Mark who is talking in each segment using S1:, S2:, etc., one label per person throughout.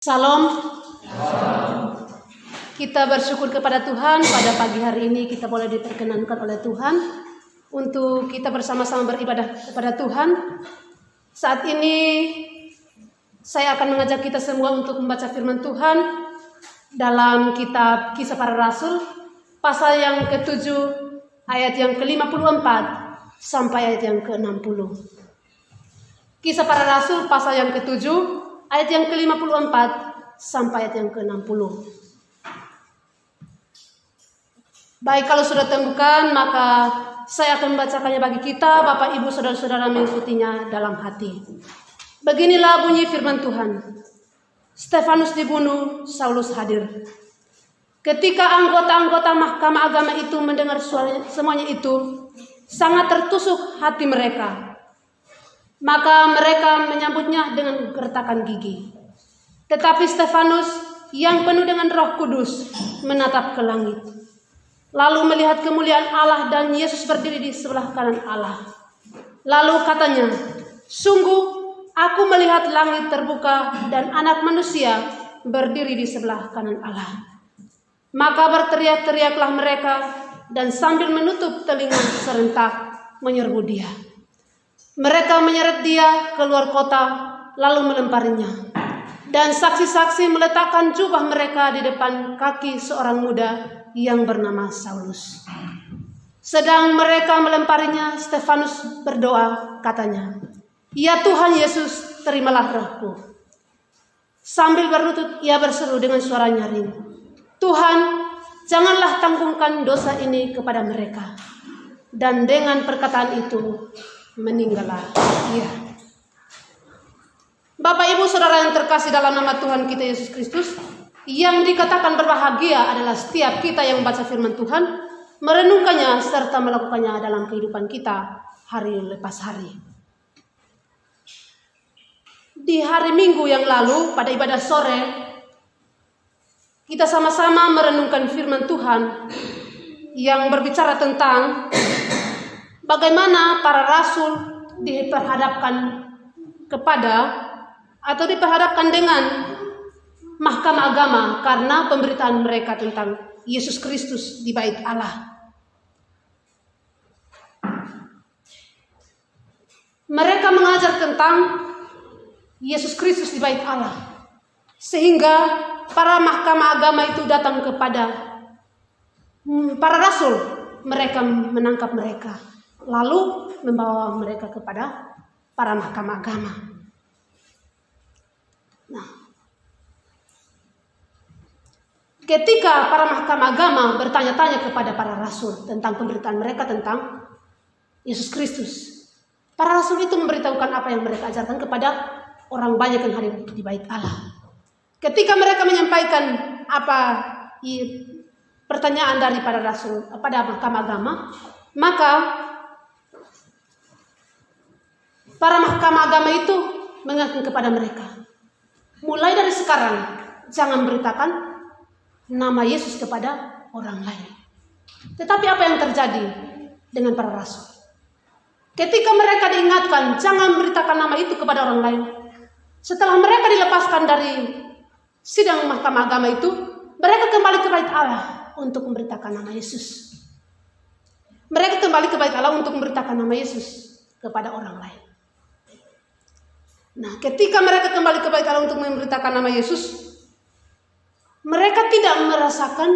S1: Salam. Kita bersyukur kepada Tuhan pada pagi hari ini kita boleh diperkenankan oleh Tuhan untuk kita bersama-sama beribadah kepada Tuhan. Saat ini saya akan mengajak kita semua untuk membaca firman Tuhan dalam kitab Kisah Para Rasul pasal yang ke-7 ayat yang ke-54 sampai ayat yang ke-60. Kisah Para Rasul pasal yang ke-7 ayat yang ke-54 sampai ayat yang ke-60. Baik, kalau sudah temukan maka saya akan membacakannya bagi kita, Bapak Ibu Saudara-saudara mengikutinya dalam hati. Beginilah bunyi firman Tuhan. Stefanus dibunuh, Saulus hadir. Ketika anggota-anggota Mahkamah Agama itu mendengar semuanya itu, sangat tertusuk hati mereka. Maka mereka menyambutnya dengan gertakan gigi. Tetapi Stefanus yang penuh dengan Roh Kudus menatap ke langit, lalu melihat kemuliaan Allah dan Yesus berdiri di sebelah kanan Allah. Lalu katanya, "Sungguh aku melihat langit terbuka dan Anak Manusia berdiri di sebelah kanan Allah." Maka berteriak-teriaklah mereka dan sambil menutup telinga serentak menyerbu dia. Mereka menyeret dia keluar kota lalu melemparinya. Dan saksi-saksi meletakkan jubah mereka di depan kaki seorang muda yang bernama Saulus. Sedang mereka melemparinya, Stefanus berdoa, katanya, "Ya Tuhan Yesus, terimalah rohku." Sambil berlutut ia berseru dengan suara nyaring, "Tuhan, janganlah tanggungkan dosa ini kepada mereka." Dan dengan perkataan itu meninggallah ia. Bapak Ibu Saudara yang terkasih dalam nama Tuhan kita Yesus Kristus, yang dikatakan berbahagia adalah setiap kita yang membaca firman Tuhan, merenungkannya serta melakukannya dalam kehidupan kita hari lepas hari. Di hari Minggu yang lalu pada ibadah sore, kita sama-sama merenungkan firman Tuhan yang berbicara tentang bagaimana para rasul diperhadapkan kepada atau diperhadapkan dengan Mahkamah Agama karena pemberitaan mereka tentang Yesus Kristus di bait Allah. Mereka mengajar tentang Yesus Kristus di bait Allah, sehingga para Mahkamah Agama itu datang kepada para rasul. Mereka menangkap mereka, lalu membawa mereka kepada para Mahkamah Agama. Nah, ketika para Mahkamah Agama bertanya-tanya kepada para rasul tentang pemberitaan mereka tentang Yesus Kristus, para rasul itu memberitahukan apa yang mereka ajarkan kepada orang banyak yang hadir di bait Allah. Ketika mereka menyampaikan apa pertanyaan dari para rasul pada Mahkamah Agama, maka para Mahkamah Agama itu mengatakan kepada mereka, mulai dari sekarang jangan beritakan nama Yesus kepada orang lain. Tetapi apa yang terjadi dengan para rasul? Ketika mereka diingatkan jangan beritakan nama itu kepada orang lain, setelah mereka dilepaskan dari sidang Mahkamah Agama itu, mereka kembali ke bait Allah untuk memberitakan nama Yesus. Mereka kembali ke bait Allah untuk memberitakan nama Yesus kepada orang lain. Nah, ketika mereka kembali ke bait Allah untuk memberitakan nama Yesus, mereka tidak merasakan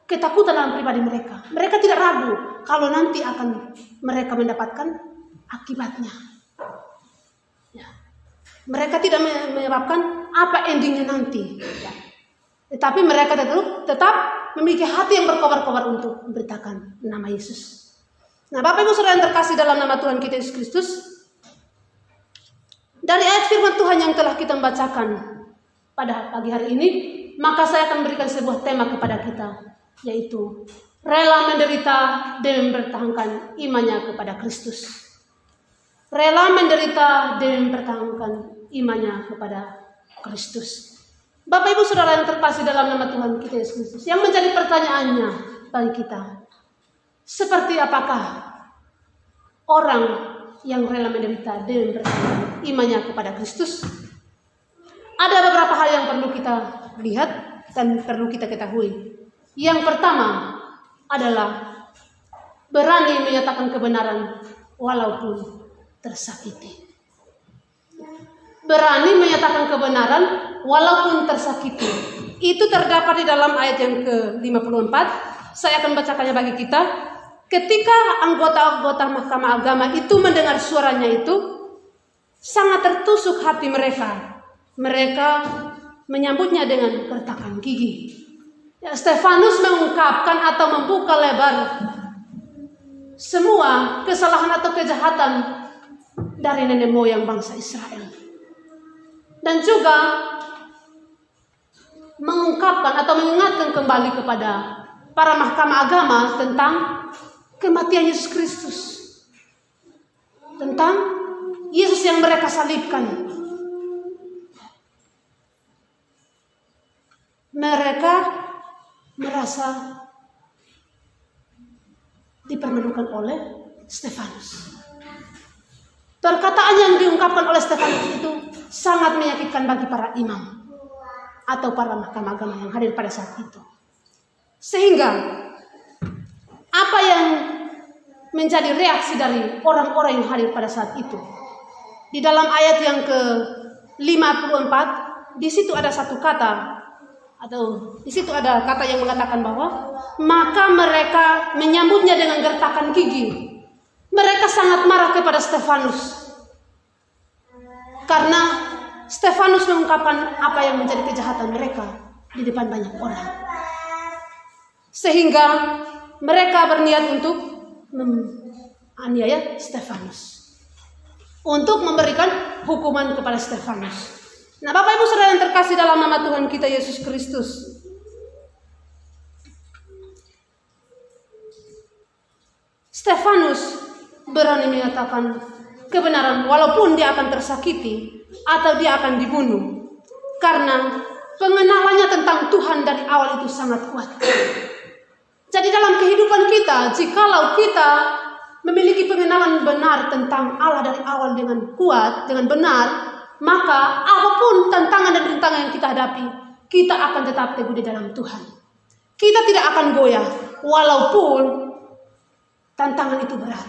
S1: ketakutan dalam pribadi mereka. Mereka tidak ragu kalau nanti akan mereka mendapatkan akibatnya. Ya. Mereka tidak menyebabkan apa endingnya nanti. Ya. Tetapi mereka tetap memiliki hati yang berkobar-kobar untuk memberitakan nama Yesus. Nah, Bapak Ibu Saudara yang terkasih dalam nama Tuhan kita Yesus Kristus, dari ayat firman Tuhan yang telah kita bacakan pada pagi hari ini, maka saya akan berikan sebuah tema kepada kita, yaitu rela menderita demi mempertahankan imannya kepada Kristus. Rela menderita demi mempertahankan imannya kepada Kristus. Bapak Ibu Saudara yang terkasih dalam nama Tuhan kita Yesus Kristus, yang menjadi pertanyaannya bagi kita, seperti apakah orang yang rela menderita demi mempertahankan imannya kepada Kristus? Ada beberapa hal yang perlu kita lihat dan perlu kita ketahui. Yang pertama adalah berani menyatakan kebenaran walaupun tersakiti. Berani menyatakan kebenaran walaupun tersakiti. Itu terdapat di dalam ayat yang ke-54. Saya akan bacakannya bagi kita. Ketika anggota-anggota Mahkamah Agama itu mendengar suaranya itu, sangat tertusuk hati mereka. Mereka menyambutnya dengan gertakan gigi. Ya, Stefanus mengungkapkan atau membuka lebar semua kesalahan atau kejahatan dari nenek moyang bangsa Israel. Dan juga mengungkapkan atau mengingatkan kembali kepada para mahkamah agama tentang kematian Yesus Kristus, tentang Yesus yang mereka salibkan. Mereka merasa dipermalukan oleh Stefanus. Perkataan yang diungkapkan oleh Stefanus itu sangat menyakitkan bagi para imam atau para mahkamah agama yang hadir pada saat itu. Sehingga apa yang menjadi reaksi dari orang-orang yang hadir pada saat itu? Di dalam ayat yang ke-54, di situ ada satu kata, atau di situ ada kata yang mengatakan bahwa maka mereka menyambutnya dengan gertakan gigi. Mereka sangat marah kepada Stefanus karena Stefanus mengungkapkan apa yang menjadi kejahatan mereka di depan banyak orang. Sehingga mereka berniat untuk menganiaya Stefanus, untuk memberikan hukuman kepada Stefanus. Nah, Bapak Ibu Saudara yang terkasih dalam nama Tuhan kita Yesus Kristus, Stefanus berani menyatakan kebenaran walaupun dia akan tersakiti atau dia akan dibunuh, karena pengenalannya tentang Tuhan dari awal itu sangat kuat. Jadi dalam kehidupan kita, jikalau kita memiliki pengenalan benar tentang Allah dari awal dengan kuat, dengan benar, maka apapun tantangan dan rintangan yang kita hadapi, kita akan tetap teguh di dalam Tuhan. Kita tidak akan goyah walaupun tantangan itu berat.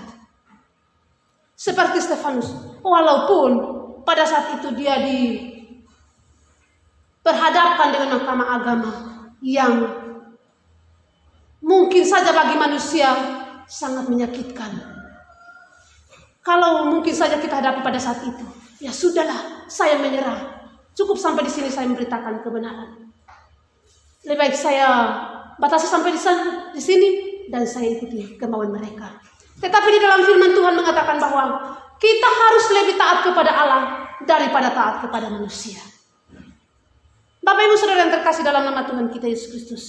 S1: Seperti Stefanus, walaupun pada saat itu dia diperhadapkan dengan mahkamah agama yang mungkin saja bagi manusia sangat menyakitkan. Kalau mungkin saja kita hadapi pada saat itu, ya sudahlah, saya menyerah. Cukup sampai di sini saya memberitakan kebenaran. Lebih baik saya batasi sampai di sini dan saya ikuti kemauan mereka. Tetapi di dalam firman Tuhan mengatakan bahwa kita harus lebih taat kepada Allah daripada taat kepada manusia. Bapak Ibu Saudara yang terkasih dalam nama Tuhan kita Yesus Kristus,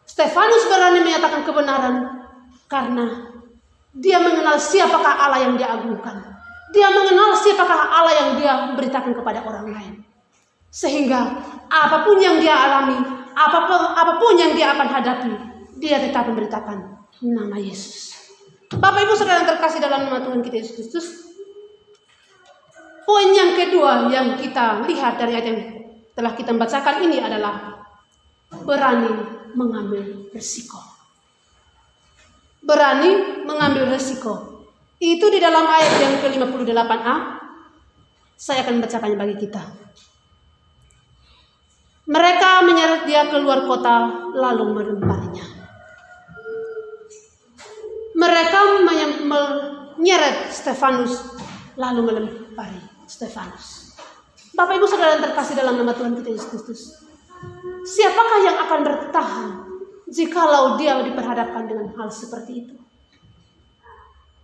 S1: Stefanus berani menyatakan kebenaran karena dia mengenal siapakah Allah yang dia agungkan. Dia mengenal siapakah Allah yang dia beritakan kepada orang lain. Sehingga apapun yang dia alami, apapun yang dia akan hadapi, dia tetap memberitakan nama Yesus. Bapak Ibu Saudara yang terkasih dalam nama Tuhan kita Yesus Kristus, poin yang kedua yang kita lihat dari ayat yang telah kita bacakan ini adalah berani mengambil risiko. Berani mengambil risiko. Itu di dalam ayat yang ke-58a. Saya akan membacakannya bagi kita. Mereka menyeret dia keluar kota lalu melemparinya. Mereka menyeret Stefanus lalu melempari Stefanus. Bapak Ibu Saudara yang terkasih dalam nama Tuhan kita Yesus Kristus, siapakah yang akan bertahan jikalau dia diperhadapkan dengan hal seperti itu?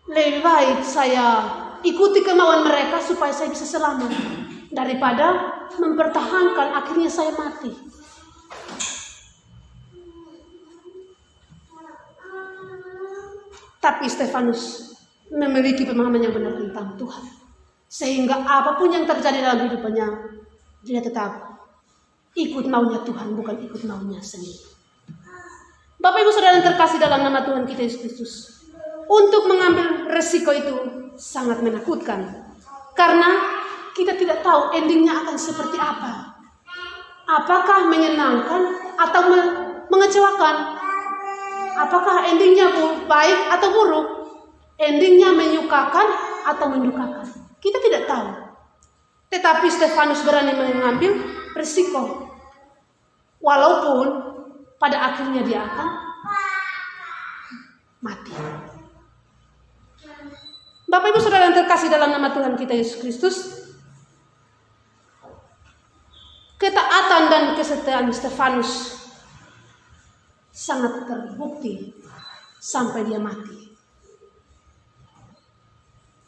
S1: Lebih baik saya ikuti kemauan mereka supaya saya bisa selamat daripada mempertahankan akhirnya saya mati. Tapi Stefanus memiliki pemahaman yang benar tentang Tuhan. Sehingga apapun yang terjadi dalam hidupnya, dia tetap ikut maunya Tuhan, bukan ikut maunya sendiri. Bapak Ibu Saudara yang terkasih dalam nama Tuhan kita Yesus Kristus, untuk mengambil resiko itu sangat menakutkan. Karena kita tidak tahu endingnya akan seperti apa. Apakah menyenangkan atau mengecewakan? Apakah endingnya baik atau buruk? Endingnya menyukakan atau mendukakan? Kita tidak tahu. Tetapi Stefanus berani mengambil risiko. Walaupun pada akhirnya dia akan mati. Bapak Ibu Saudara yang terkasih dalam nama Tuhan kita Yesus Kristus, ketaatan dan kesetiaan Stefanus sangat terbukti sampai dia mati.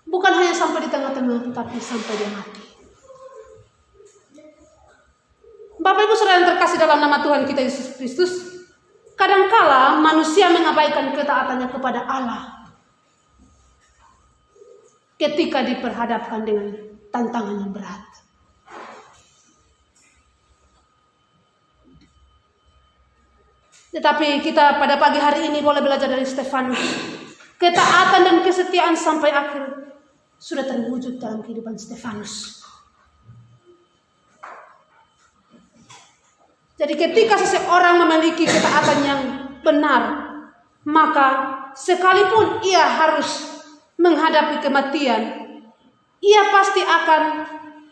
S1: Bukan hanya sampai di tengah-tengah, tetapi sampai dia mati. Bapak Ibu Saudara yang terkasih dalam nama Tuhan kita Yesus Kristus, kadangkala manusia mengabaikan ketaatannya kepada Allah ketika diperhadapkan dengan tantangan yang berat. Tetapi kita pada pagi hari ini boleh belajar dari Stefanus. Ketaatan dan kesetiaan sampai akhir sudah terwujud dalam kehidupan Stefanus. Jadi ketika seseorang memiliki ketaatan yang benar, maka sekalipun ia harus menghadapi kematian, ia pasti akan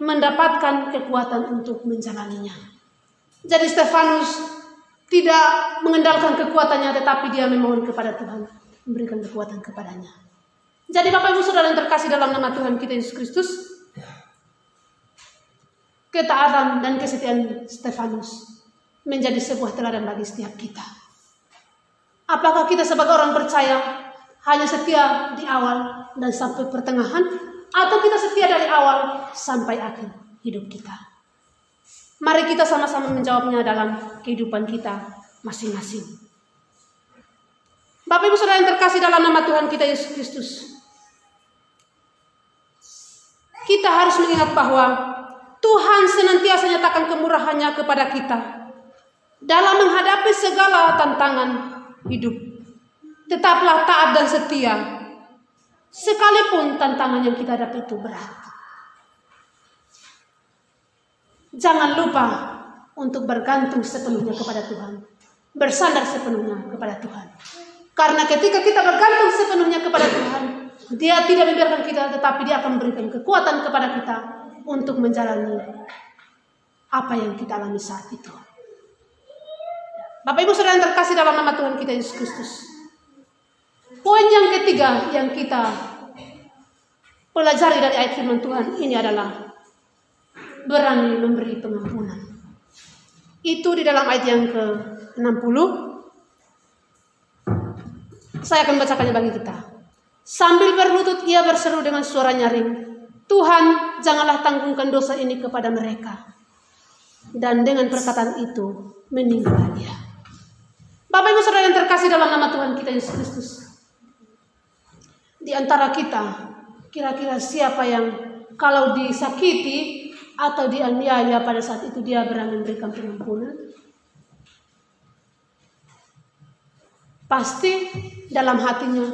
S1: mendapatkan kekuatan untuk menjalaninya. Jadi Stefanus tidak mengendalikan kekuatannya, tetapi dia memohon kepada Tuhan, memberikan kekuatan kepadanya. Jadi Bapak Ibu Saudara yang terkasih dalam nama Tuhan kita Yesus Kristus, ketaatan dan kesetiaan Stefanus menjadi sebuah teladan bagi setiap kita. Apakah kita sebagai orang percaya hanya setia di awal dan sampai pertengahan, atau kita setia dari awal sampai akhir hidup kita? Mari kita sama-sama menjawabnya dalam kehidupan kita masing-masing. Bapak Ibu Saudara yang terkasih dalam nama Tuhan kita Yesus Kristus, kita harus mengingat bahwa Tuhan senantiasa nyatakan kemurahannya kepada kita dalam menghadapi segala tantangan hidup. Tetaplah taat dan setia, sekalipun tantangan yang kita hadapi itu berat. Jangan lupa untuk bergantung sepenuhnya kepada Tuhan, bersandar sepenuhnya kepada Tuhan. Karena ketika kita bergantung sepenuhnya kepada Tuhan, Dia tidak membiarkan kita, tetapi Dia akan memberikan kekuatan kepada kita untuk menjalani apa yang kita alami saat itu. Bapak Ibu Saudara yang terkasih dalam nama Tuhan kita Yesus Kristus, poin yang ketiga yang kita pelajari dari ayat firman Tuhan ini adalah berani memberi pengampunan. Itu di dalam ayat yang ke-60. Saya akan bacakannya bagi kita. Sambil berlutut ia berseru dengan suara nyaring, Tuhan, janganlah tanggungkan dosa ini kepada mereka. Dan dengan perkataan itu meninggal dia. Bapak Ibu Saudara yang terkasih dalam nama Tuhan kita Yesus Kristus, di antara kita, kira-kira siapa yang kalau disakiti atau dianiaya pada saat itu dia berani memberikan pengampunan? Pasti dalam hatinya,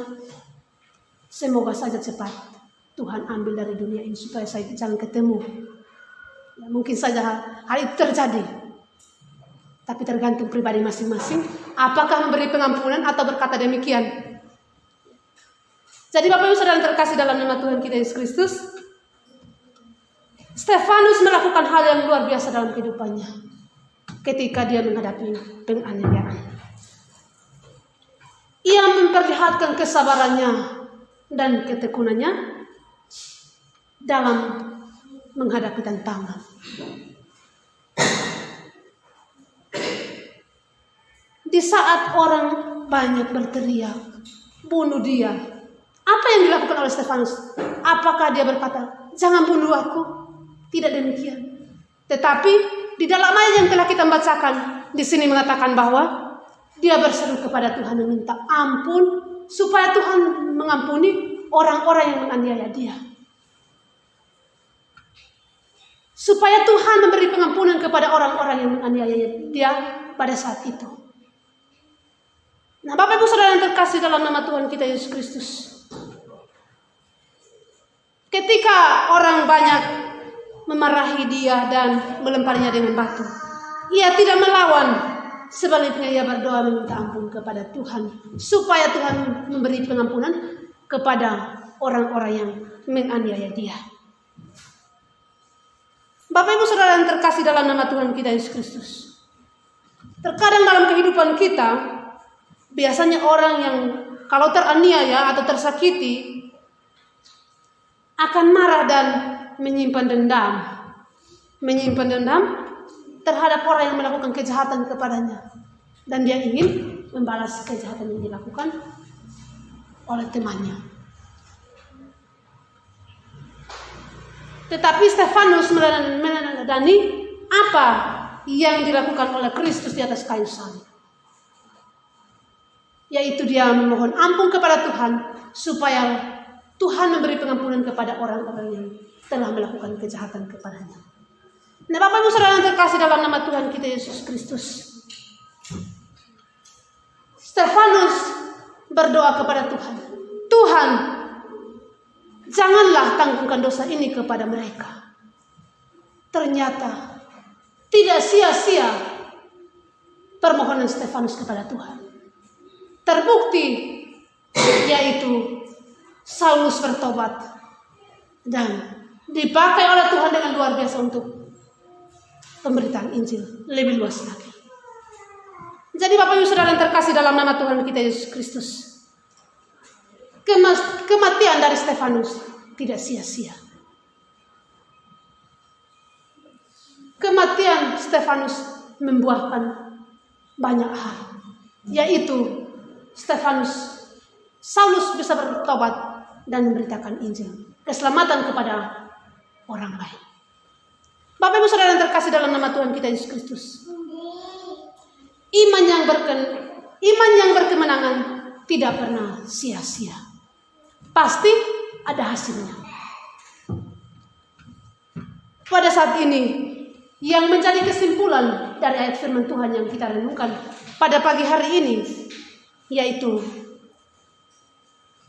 S1: semoga saja cepat Tuhan ambil dari dunia ini supaya saya jangan ketemu. Ya, mungkin saja hal itu terjadi, tapi tergantung pribadi masing-masing. Apakah memberi pengampunan atau berkata demikian? Jadi Bapak Ibu Saudara yang terkasih dalam nama Tuhan kita Yesus Kristus, Stefanus melakukan hal yang luar biasa dalam kehidupannya ketika dia menghadapi penganiayaan. Ia memperlihatkan kesabarannya dan ketekunannya dalam menghadapi tantangan. Di saat orang banyak berteriak, bunuh dia, apa yang dilakukan oleh Stefanus? Apakah dia berkata, jangan bunuh aku? Tidak demikian. Tetapi di dalam ayat yang telah kita bacakan, di sini mengatakan bahwa dia berseru kepada Tuhan meminta ampun supaya Tuhan mengampuni orang-orang yang menganiaya dia. Supaya Tuhan memberi pengampunan kepada orang-orang yang menganiaya dia pada saat itu. Nah, Bapak Ibu Saudara yang terkasih dalam nama Tuhan kita Yesus Kristus, ketika orang banyak memarahi dia dan melemparinya dengan batu, ia tidak melawan, sebaliknya ia berdoa meminta ampun kepada Tuhan supaya Tuhan memberi pengampunan kepada orang-orang yang menganiaya dia. Bapak Ibu Saudara yang terkasih dalam nama Tuhan kita Yesus Kristus, terkadang dalam kehidupan kita biasanya orang yang kalau teraniaya atau tersakiti akan marah dan menyimpan dendam terhadap orang yang melakukan kejahatan kepadanya, dan dia ingin membalas kejahatan yang dilakukan oleh temannya. Tetapi Stefanus meneladani apa yang dilakukan oleh Kristus di atas kayu salib, yaitu dia memohon ampun kepada Tuhan supaya Tuhan memberi pengampunan kepada orang-orang yang telah melakukan kejahatan kepadanya. Nah, Bapak Ibu Saudara yang terkasih dalam nama Tuhan kita Yesus Kristus, Stefanus berdoa kepada Tuhan, Tuhan, janganlah tanggungkan dosa ini kepada mereka. Ternyata tidak sia-sia permohonan Stefanus kepada Tuhan. Terbukti, yaitu Saulus bertobat dan dipakai oleh Tuhan dengan luar biasa untuk pemberitaan Injil lebih luas lagi. Jadi Bapak Ibu Saudara yang terkasih dalam nama Tuhan kita Yesus Kristus, kematian dari Stefanus tidak sia-sia. Kematian Stefanus membuahkan banyak hal, yaitu Saulus bisa bertobat dan memberitakan Injil, keselamatan kepada orang lain. Bapak Ibu Saudara yang terkasih dalam nama Tuhan kita Yesus Kristus, iman yang berkemenangan tidak pernah sia-sia. Pasti ada hasilnya. Pada saat ini, yang menjadi kesimpulan dari ayat firman Tuhan yang kita renungkan pada pagi hari ini, yaitu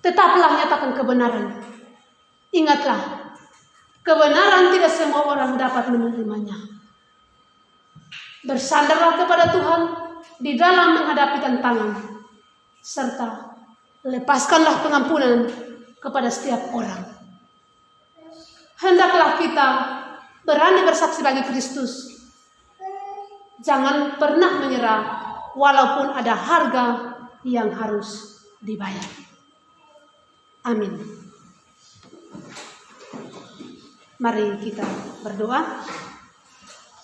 S1: tetaplah nyatakan kebenaran. Ingatlah, kebenaran tidak semua orang dapat menerimanya. Bersandarlah kepada Tuhan di dalam menghadapi tantangan, serta lepaskanlah pengampunan kepada setiap orang. Hendaklah kita berani bersaksi bagi Kristus. Jangan pernah menyerah walaupun ada harga yang harus dibayar. Amin. Mari kita berdoa.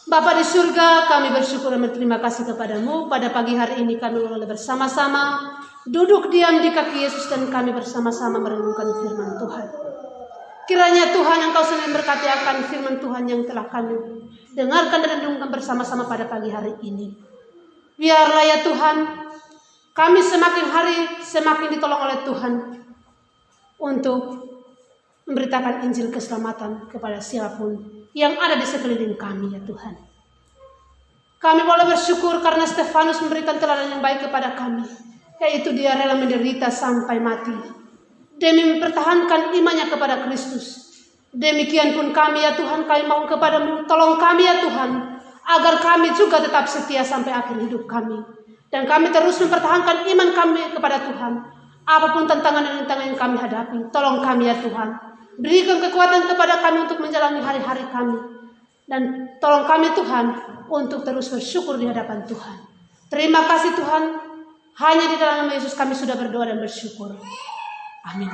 S1: Bapa di surga, kami bersyukur dan berterima kasih kepadamu. Pada pagi hari ini kami boleh bersama-sama duduk diam di kaki Yesus dan kami bersama-sama merenungkan firman Tuhan. Kiranya Tuhan Engkau sendiri berkati akan firman Tuhan yang telah kami dengarkan dan renungkan bersama-sama pada pagi hari ini. Biarlah ya Tuhan, kami semakin hari semakin ditolong oleh Tuhan untuk memberitakan Injil keselamatan kepada siapapun yang ada di sekeliling kami ya Tuhan. Kami boleh bersyukur karena Stefanus memberikan teladan yang baik kepada kami, yaitu dia rela menderita sampai mati demi mempertahankan imannya kepada Kristus. Demikian pun kami ya Tuhan, kami mohon kepadamu, tolong kami ya Tuhan, agar kami juga tetap setia sampai akhir hidup kami, dan kami terus mempertahankan iman kami kepada Tuhan. Apapun tantangan dan rintangan yang kami hadapi, tolong kami ya Tuhan. Berikan kekuatan kepada kami untuk menjalani hari-hari kami. Dan tolong kami Tuhan untuk terus bersyukur di hadapan Tuhan. Terima kasih Tuhan. Hanya di dalam nama Yesus kami sudah berdoa dan bersyukur. Amin.